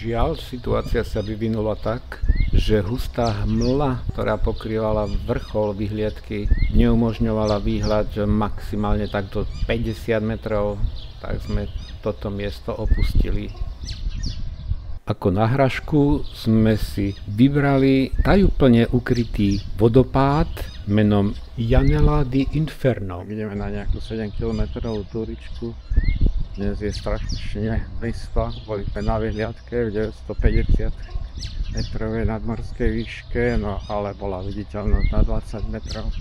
Žiaľ, situácia sa vyvinula tak, že hustá hmla, ktorá pokrývala vrchol vyhliadky, neumožňovala výhľad, že maximálne takto 50 metrov, tak sme toto miesto opustili. Ako náhražku sme si vybrali tajúplne ukrytý vodopád menom Janela di Inferno. Ideme na nejakú 7 km túričku. Dnes je strašne blisko, boli sme na vyhliadke v 950 metrovej nadmorskej výške, no ale bola viditeľnosť na 20 metrov,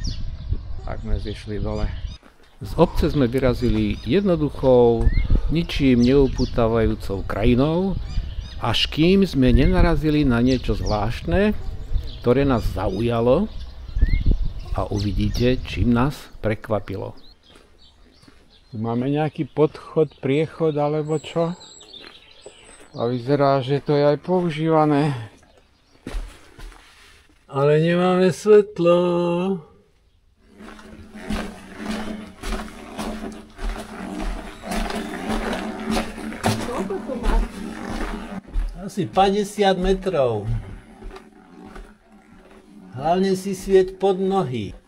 tak sme zišli dole. Z obce sme vyrazili jednoduchou, ničím neupútavajúcou krajinou, až kým sme nenarazili na niečo zvláštne, ktoré nás zaujalo a uvidíte, čím nás prekvapilo. Máme nejaký podchod, priechod alebo čo? A vyzerá, že to je aj používané. Ale nemáme svetlo. Asi 50 metrov. Hlavne si svieť pod nohy.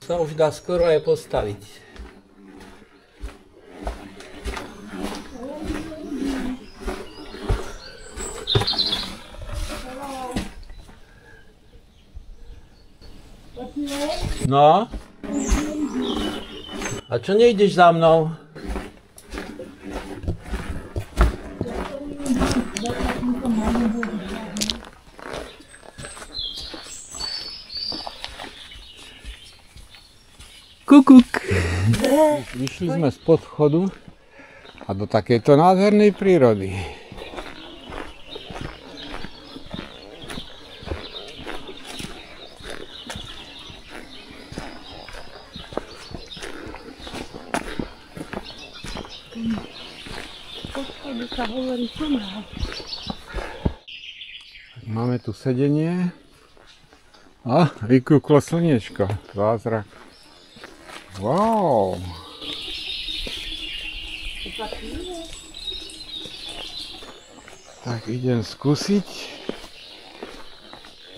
Sa už dá skoro aj postaviť. No? A čo nejdeš za mnou? Kukuk. Vyšli sme z podchodu a do takejto nádhernej prírody. Máme tu sedenie a vykúklo slniečko, zázrak. Wow! Tak idem skúsiť.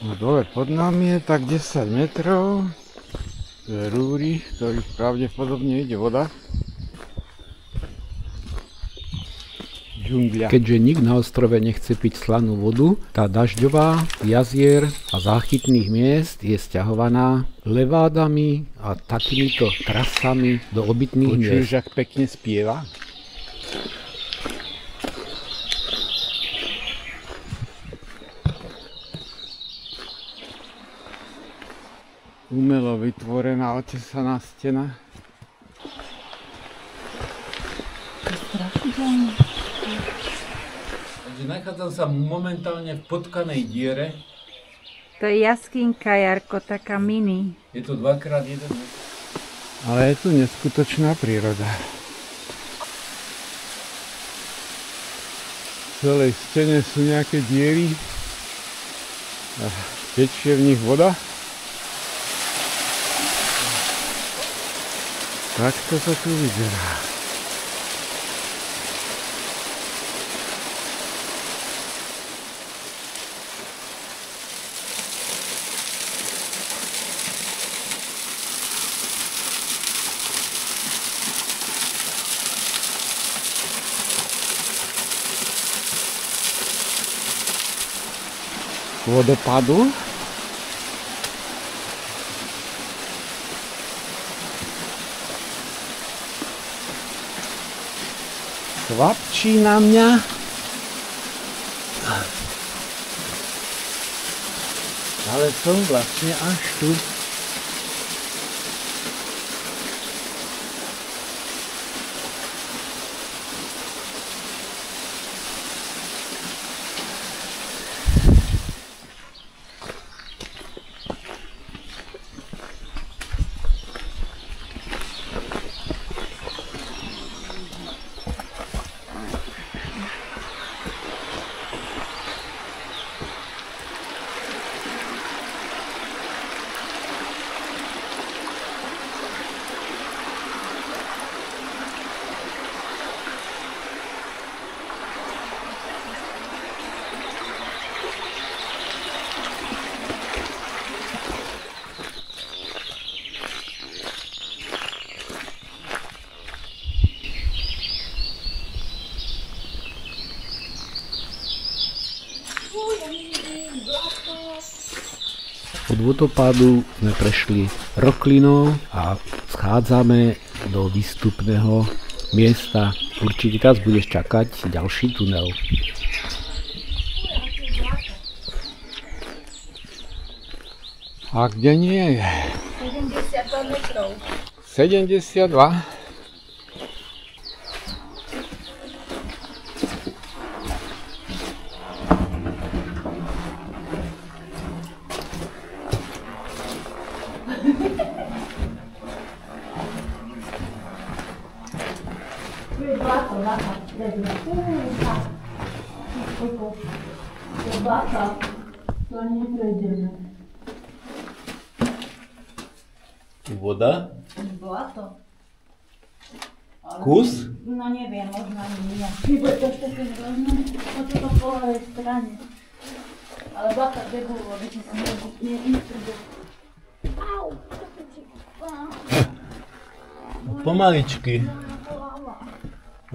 No dole pod nami je tak 10 metrov. To je rúry, ktorých pravdepodobne ide voda. Džungľa. Keďže nik na ostrove nechce piť slanú vodu, tá dažďová, jazier a záchytných miest je sťahovaná levádami a takýmito trasami do obytných miest. Počuješ, ak pekne spieva? Umelo vytvorená otesaná stena. Nachádzam sa momentálne v potkanej diere. To je jaskynka, Jarko, taká mini. Je to 2x1 metr. Ale je tu neskutočná príroda. V celej stene sú nejaké diery a tečie v nich voda. Takto to tu vyzerá. Vodopadu. Kvapčí na mňa. Ale som vlastne až tu. Od vodopádu sme prešli roklinou a schádzame do výstupného miesta. Určite teraz budeš čakať ďalší tunel. A kde nie je? 72 metrov. 72. Voda? Blato. Kus? No neviem, možno ani nie. Iba to také hrozné, o toto po ľavej strane. Ale baka debulu, aby si sa neinstrudoval. Au! Pomaličky.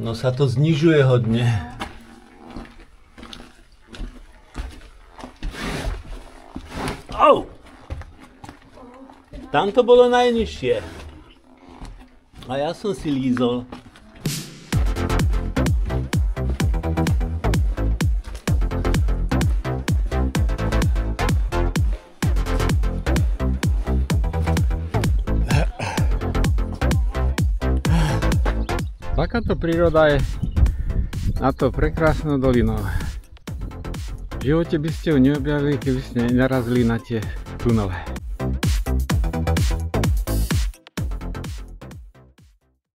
No sa to znižuje hodne. Au! Tam to bolo najnižšie. A ja som si lízol. Takáto príroda je na to prekrásnou dolinou. V živote by ste ju neobjavili, keby ste nenarazili na tie tunele.